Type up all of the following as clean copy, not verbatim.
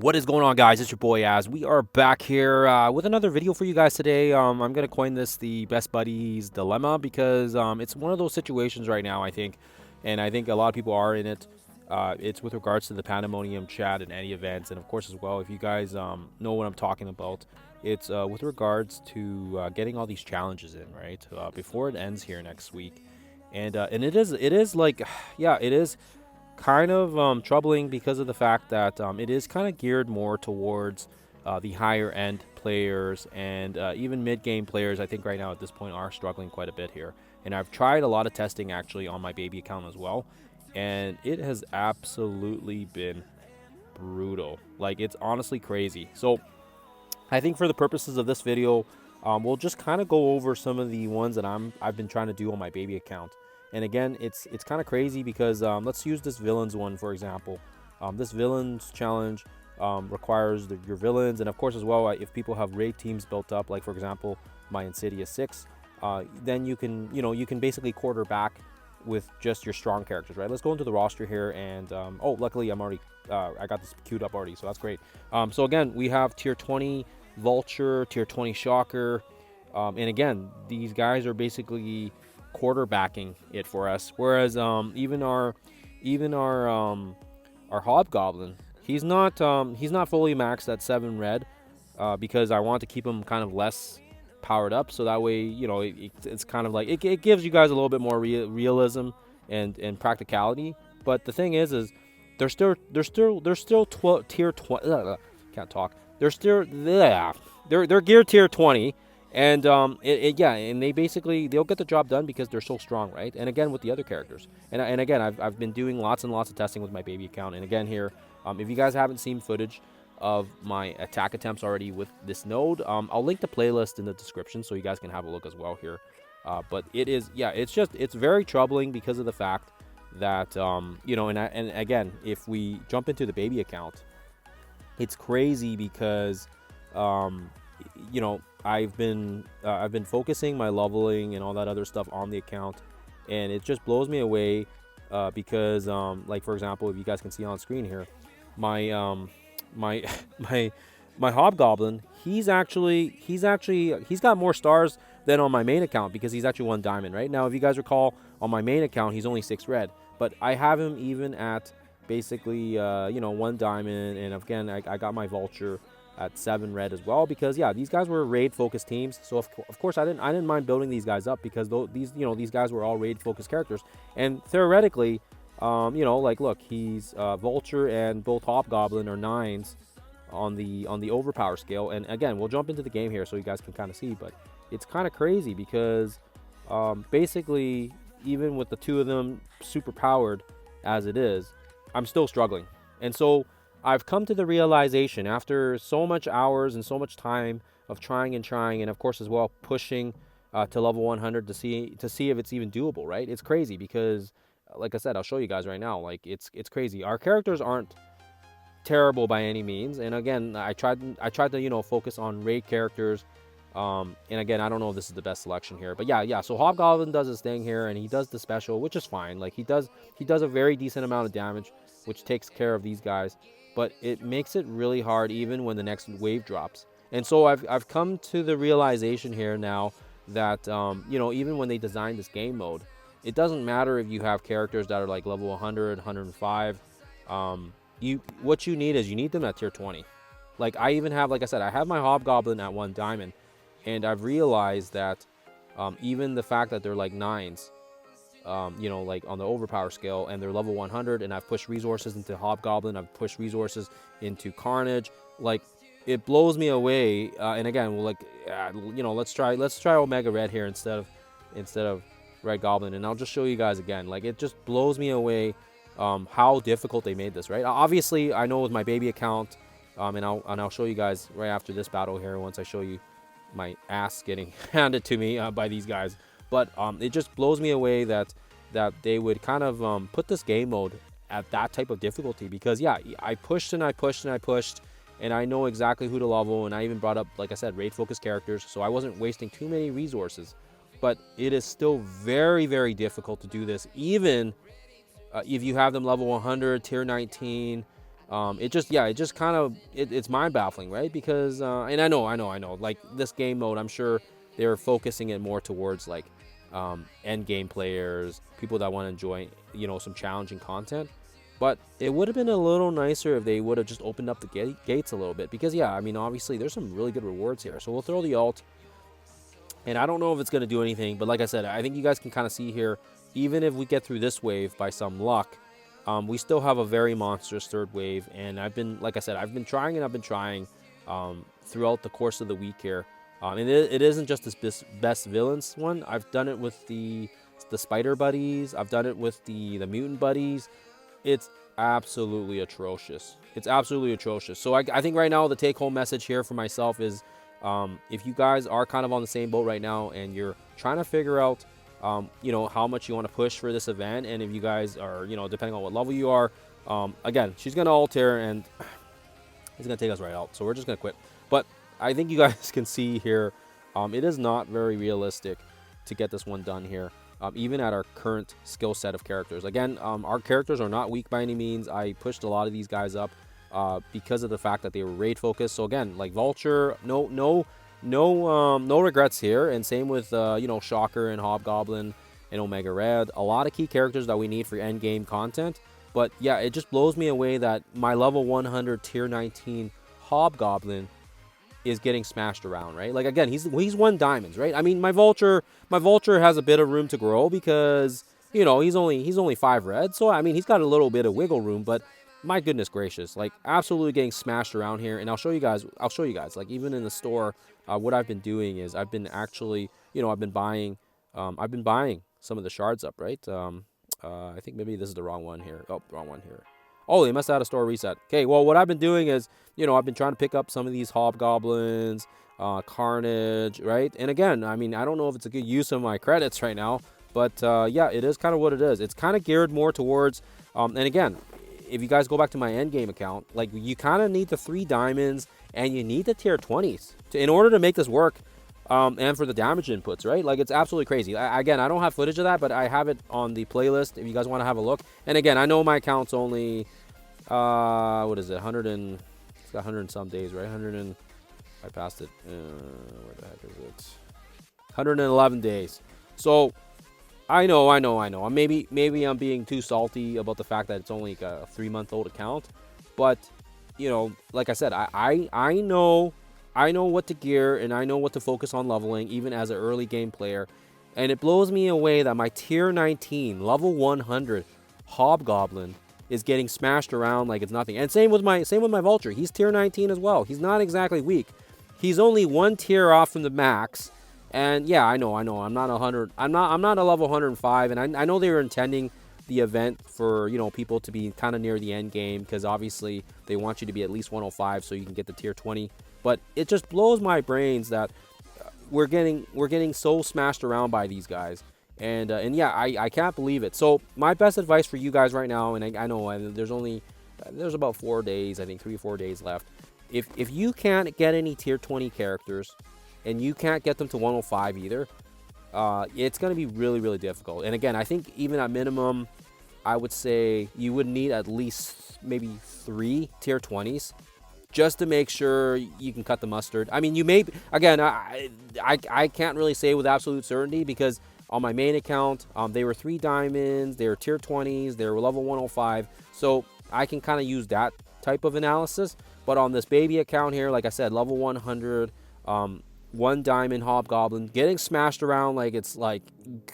What is going on, guys? It's your boy Az. We are back here with another video for you guys today. I'm gonna coin this the best buddies dilemma because it's one of those situations right now, I think, and I think a lot of people are in it. It's with regards to the Pandemonium chat and any events, and of course as well, if you guys know what I'm talking about, it's with regards to getting all these challenges in right before it ends here next week, and it is like, yeah, it is kind of troubling because of the fact that it is kind of geared more towards the higher end players and even mid game players. I think right now at this point are struggling quite a bit here. And I've tried a lot of testing actually on my baby account as well. And it has absolutely been brutal. Like, it's honestly crazy. So I think for the purposes of this video, we'll just kind of go over some of the ones that I've been trying to do on my baby account. And again, it's kind of crazy because let's use this villains one for example. This villains challenge requires your villains, and of course as well, if people have raid teams built up, like for example my Insidious 6, then you can basically quarterback with just your strong characters, right? Let's go into the roster here, and oh, luckily I'm already I got this queued up already, so that's great. So again, we have tier 20 Vulture, tier 20 Shocker, and again, these guys are basically quarterbacking it for us. Whereas our Hobgoblin, he's not fully maxed at 7 red, because I want to keep him kind of less powered up, so that way it's kind of like it gives you guys a little bit more realism and practicality. But the thing is they're still tier 20. Can't talk. They're geared tier 20, and yeah, and they'll get the job done because they're so strong, right? And again, with the other characters, and again, I've been doing lots and lots of testing with my baby account. And again here, if you guys haven't seen footage of my attack attempts already with this node, I'll link the playlist in the description so you guys can have a look as well here. But it's very troubling because of the fact that and again, if we jump into the baby account, it's crazy because I've been focusing my leveling and all that other stuff on the account, and it just blows me away because like for example, if you guys can see on screen here, my my my Hobgoblin, he's got more stars than on my main account because he's actually 1 diamond right now. If you guys recall, on my main account he's only 6 red, but I have him even at basically 1 diamond. And again, I got my Vulture at 7 red as well, because yeah, these guys were raid focused teams. So of course I didn't mind building these guys up because these guys were all raid focused characters. And theoretically, like look, he's Vulture and both Hobgoblin are 9s on the overpower scale. And again, we'll jump into the game here so you guys can kind of see, but it's kind of crazy because basically, even with the 2 of them super powered as it is, I'm still struggling. And so I've come to the realization, after so much hours and so much time of trying, and of course as well pushing to level 100 to see if it's even doable, right? It's crazy because, like I said, I'll show you guys right now. Like, it's crazy. Our characters aren't terrible by any means, and again, I tried to focus on raid characters. And again, I don't know if this is the best selection here, but yeah. So Hobgoblin does his thing here, and he does the special, which is fine. Like, he does a very decent amount of damage, which takes care of these guys. But it makes it really hard even when the next wave drops. And so I've come to the realization here now that even when they designed this game mode, it doesn't matter if you have characters that are like level 100, 105. What you need is you need them at tier 20. Like, I even have, like I said, I have my Hobgoblin at 1 diamond, and I've realized that even the fact that they're like 9s, like on the overpower scale, and they're level 100, and I've pushed resources into Hobgoblin, I've pushed resources into Carnage, like, it blows me away. And again, we'll let's try Omega Red here instead of Red Goblin, and I'll just show you guys again. Like, it just blows me away how difficult they made this, right? Obviously, I know with my baby account, and I'll show you guys right after this battle here, once I show you my ass getting handed to me by these guys. But it just blows me away that they would kind of put this game mode at that type of difficulty, because yeah, I pushed and I pushed and I pushed, and I know exactly who to level, and I even brought up, like I said, raid focused characters, so I wasn't wasting too many resources. But it is still very, very difficult to do this, even if you have them level 100, tier 19, It just, yeah, it just kind of, it's mind baffling, right? Because and I know, like this game mode, I'm sure they're focusing it more towards like end game players, people that want to enjoy, some challenging content. But it would have been a little nicer if they would have just opened up the gates a little bit, because yeah, I mean, obviously there's some really good rewards here. So we'll throw the alt, and I don't know if it's going to do anything, but like I said, I think you guys can kind of see here, even if we get through this wave by some luck, we still have a very monstrous third wave. And I've been, like I said, I've been trying and I've been trying throughout the course of the week here. And it isn't just this best villains one. I've done it with the spider buddies. I've done it with the mutant buddies. It's absolutely atrocious. It's absolutely atrocious. So I think right now the take-home message here for myself is, if you guys are kind of on the same boat right now and you're trying to figure out, how much you want to push for this event, and if you guys are, depending on what level you are, again, she's going to ult here and it's going to take us right out. So we're just going to quit. But I think you guys can see here, it is not very realistic to get this one done here. Even at our current skill set of characters. Again, our characters are not weak by any means. I pushed a lot of these guys up because of the fact that they were raid focused. So again, like Vulture, no regrets here. And same with Shocker and Hobgoblin and Omega Red. A lot of key characters that we need for end game content. But yeah, it just blows me away that my level 100 tier 19 Hobgoblin is getting smashed around, right? Like again, he's 1 diamonds, right? I mean, my vulture has a bit of room to grow because he's only 5 red, so I mean he's got a little bit of wiggle room. But my goodness gracious, like absolutely getting smashed around here. And I'll show you guys like even in the store, what I've been doing is I've been actually I've been buying some of the shards up, right? I think maybe this is the wrong one here. Oh, wrong one here. Oh, they must have had a store reset. Okay, well, what I've been doing is, I've been trying to pick up some of these Hobgoblins, Carnage, right? And again, I mean, I don't know if it's a good use of my credits right now, but yeah, it is kind of what it is. It's kind of geared more towards, and again, if you guys go back to my endgame account, like you kind of need the 3 diamonds and you need the tier 20s in order to make this work. And for the damage inputs, right? Like it's absolutely crazy. Again, I don't have footage of that, but I have it on the playlist if you guys want to have a look. And again, I know my account's only what is it, 100 and it's got 100 and some days, right? 100 and I passed it. Where the heck is it? 111 days. So I know. Maybe I'm being too salty about the fact that it's only like a 3-month-old account, but like I said, I know what to gear and I know what to focus on leveling, even as an early game player. And it blows me away that my tier 19 level 100 Hobgoblin is getting smashed around like it's nothing. And same with my Vulture. He's tier 19 as well. He's not exactly weak. He's only 1 tier off from the max. And yeah, I know. I'm not 100. I'm not a level 105. And I know they were intending the event for people to be kind of near the end game, because obviously they want you to be at least 105 so you can get the tier 20. But it just blows my brains that we're getting so smashed around by these guys. And yeah, I can't believe it. So my best advice for you guys right now, and I know there's about 4 days, I think 3 or 4 days left. If you can't get any tier 20 characters and you can't get them to 105 either, it's going to be really, really difficult. And again, I think even at minimum, I would say you would need at least maybe 3 tier 20s just to make sure you can cut the mustard. I mean, you may, again, I can't really say with absolute certainty, because on my main account, they were 3 diamonds, they were tier 20s, they were level 105. So I can kind of use that type of analysis. But on this baby account here, like I said, level 100, 1 diamond Hobgoblin, getting smashed around like it's like,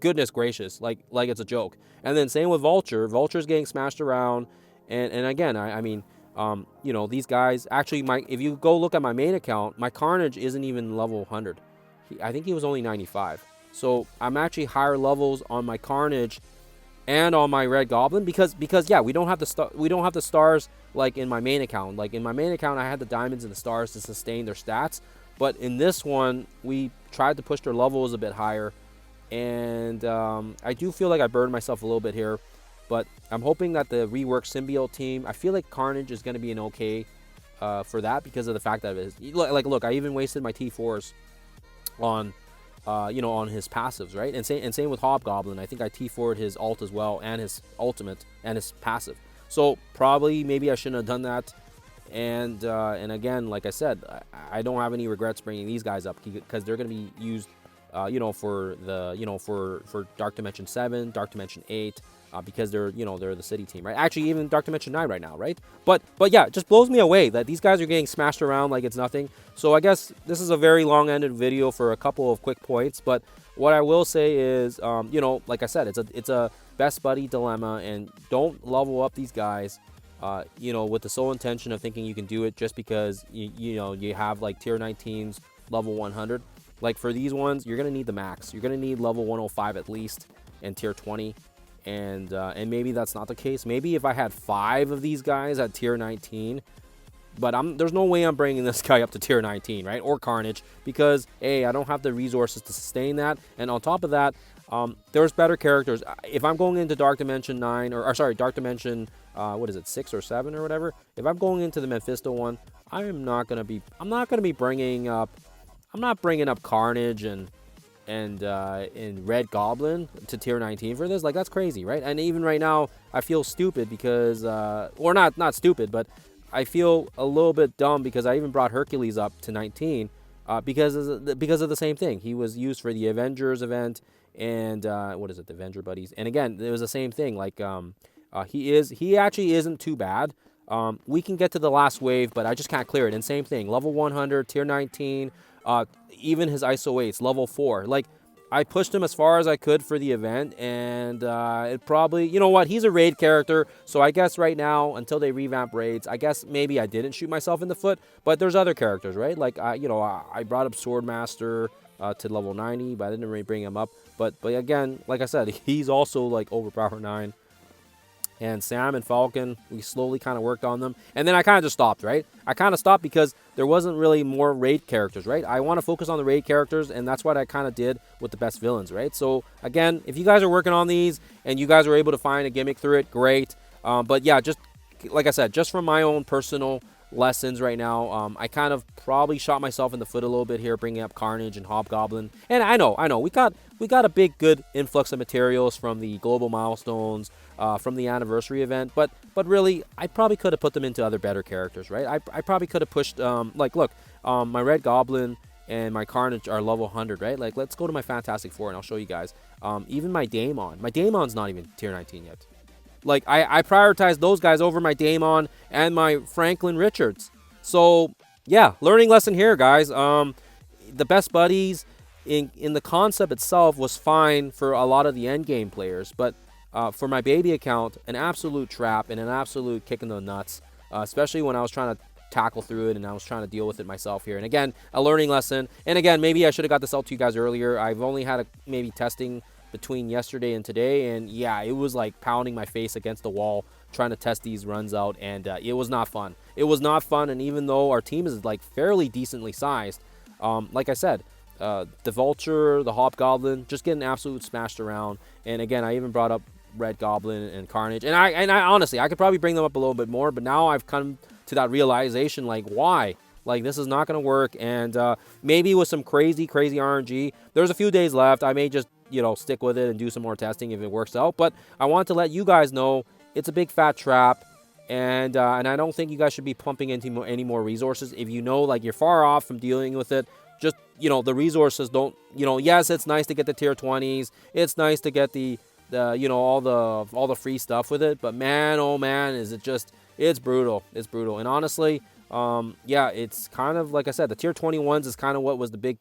goodness gracious, like it's a joke. And then same with Vulture. Vulture's getting smashed around. And again, I mean, these guys, actually, if you go look at my main account, my Carnage isn't even level 100. I think he was only 95. So I'm actually higher levels on my Carnage and on my Red Goblin because yeah, we don't have the stars like in my main account. Like in my main account, I had the diamonds and the stars to sustain their stats. But in this one, we tried to push their levels a bit higher. And I do feel like I burned myself a little bit here. But I'm hoping that the reworked symbiote team, I feel like Carnage is going to be an okay for that, because of the fact that it is. Look, I even wasted my T4s on, on his passives, right? And same with Hobgoblin. I think I T4'd his ult as well, and his ultimate, and his passive. So probably maybe I shouldn't have done that. And again, like I said, I don't have any regrets bringing these guys up because they're going to be used, for the for Dark Dimension 7, Dark Dimension 8. Because they're they're the city team, right? Actually, even Dark Dimension 9 right now, right? But yeah, it just blows me away that these guys are getting smashed around like it's nothing. So I guess this is a very long-ended video for a couple of quick points. But what I will say is, like I said, it's a best buddy dilemma, and don't level up these guys, with the sole intention of thinking you can do it just because you have like tier 19s level 100. Like for these ones, you're gonna need the max. You're gonna need level 105 at least, and tier 20. And maybe that's not the case. Maybe if I had 5 of these guys at tier 19, but there's no way I'm bringing this guy up to tier 19, right? Or Carnage, because A, I don't have the resources to sustain that. And on top of that, there's better characters. If I'm going into Dark Dimension 9, or sorry, Dark Dimension, what is it, 6 or 7 or whatever? If I'm going into the Mephisto one, I'm not gonna be bringing up Carnage and Red Goblin to tier 19 for this. Like, that's crazy, right? And even right now, I feel stupid because, or not stupid, but I feel a little bit dumb because I even brought Hercules up to 19 because of the same thing. He was used for the Avengers event and what is it, the Avenger Buddies? And again, it was the same thing. Like, he actually isn't too bad. We can get to the last wave, but I just can't clear it. And same thing, level 100, tier 19. Even his ISO 8's level 4. Like, I pushed him as far as I could for the event, and it probably, you know what, he's a raid character, so I guess right now, until they revamp raids, I guess maybe I didn't shoot myself in the foot, but there's other characters, right? Like, I brought up Swordmaster to level 90, but I didn't really bring him up, but again, like I said, he's also, like, overpower 9. And Sam and Falcon, we slowly kind of worked on them. And then I kind of just stopped, right? I kind of stopped because there wasn't really more raid characters, right? I want to focus on the raid characters, and that's what I kind of did with the best villains, right? So, again, if you guys are working on these and you guys are able to find a gimmick through it, great. But, yeah, just like I said, just from my own personal lessons right now, I kind of probably shot myself in the foot a little bit here, bringing up Carnage and Hobgoblin. And I know, we got a big, good influx of materials from the global milestones, from the anniversary event, but really, I probably could have put them into other better characters, right? I probably could have pushed, like, look, my Red Goblin and my Carnage are level 100, right? Like, let's go to my Fantastic Four, and I'll show you guys. Even my Daemon's not even tier 19 yet. Like, I prioritized those guys over my Daemon and my Franklin Richards. So, yeah, learning lesson here, guys. The best buddies in the concept itself was fine for a lot of the endgame players, but for my baby account, an absolute trap and an absolute kick in the nuts, especially when I was trying to tackle through it and I was trying to deal with it myself here. And again, a learning lesson. And again, maybe I should have got this out to you guys earlier. I've only had maybe testing between yesterday and today, and yeah, it was like pounding my face against the wall trying to test these runs out, and it was not fun. It was not fun, and even though our team is like fairly decently sized, like I said, the Vulture, the Hobgoblin, just getting absolutely smashed around. And again, I even brought up Red Goblin and Carnage, and I honestly, I could probably bring them up a little bit more, but now I've come to that realization, like, why? Like, this is not going to work, and maybe with some crazy RNG, there's a few days left. I may just, stick with it and do some more testing if it works out, but I want to let you guys know it's a big fat trap, and I don't think you guys should be pumping into any more resources. If you know, like, you're far off from dealing with it, just, the resources don't, yes, it's nice to get the tier 20s, it's nice to get the all the free stuff with it, but man, oh man, is it just, it's brutal. And honestly, yeah, it's kind of, like I said, the tier 21s is kind of what was the big,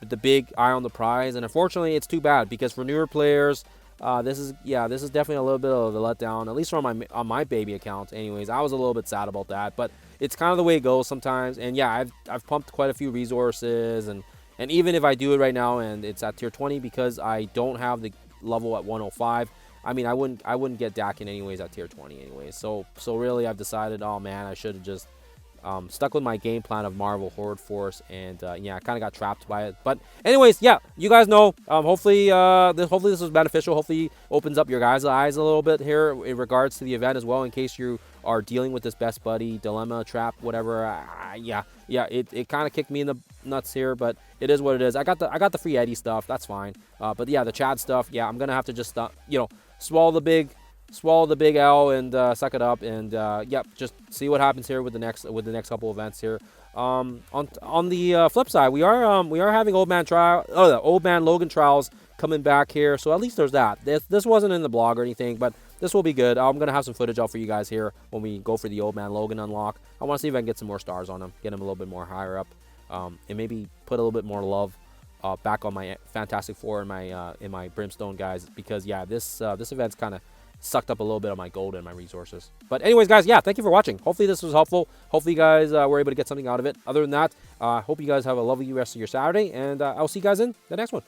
the big eye on the prize. And unfortunately, it's too bad, because for newer players, this is definitely a little bit of a letdown, at least on my baby account. Anyways, I was a little bit sad about that, but it's kind of the way it goes sometimes. And yeah, I've pumped quite a few resources, and even if I do it right now and it's at tier 20, because I don't have the level at 105, I mean, I wouldn't get Dakin anyways at tier 20 anyways. So really, I've decided, oh man, I should have just stuck with my game plan of Marvel Horde Force, and yeah, I kind of got trapped by it. But anyways, yeah, you guys know, hopefully this was beneficial. Hopefully opens up your guys' eyes a little bit here in regards to the event as well, in case you are dealing with this best buddy dilemma, trap, whatever. Yeah, it kind of kicked me in the nuts here, but it is what it is. I got the free Eddie stuff, that's fine. But yeah, the Chad stuff, yeah, I'm gonna have to just swallow the big swallow the big L and suck it up, and yep, just see what happens here with the next couple events here. On the flip side, we are having Old Man Logan trials coming back here, so at least there's that. This wasn't in the blog or anything, but this will be good. I'm gonna have some footage out for you guys here when we go for the Old Man Logan unlock. I want to see if I can get some more stars on him, get him a little bit more higher up, and maybe put a little bit more love back on my Fantastic Four and my Brimstone guys, because yeah, this event's kind of sucked up a little bit of my gold and my resources. But anyways, guys, yeah, thank you for watching. Hopefully this was helpful. Hopefully you guys were able to get something out of it. Other than that, hope you guys have a lovely rest of your Saturday, and I'll see you guys in the next one.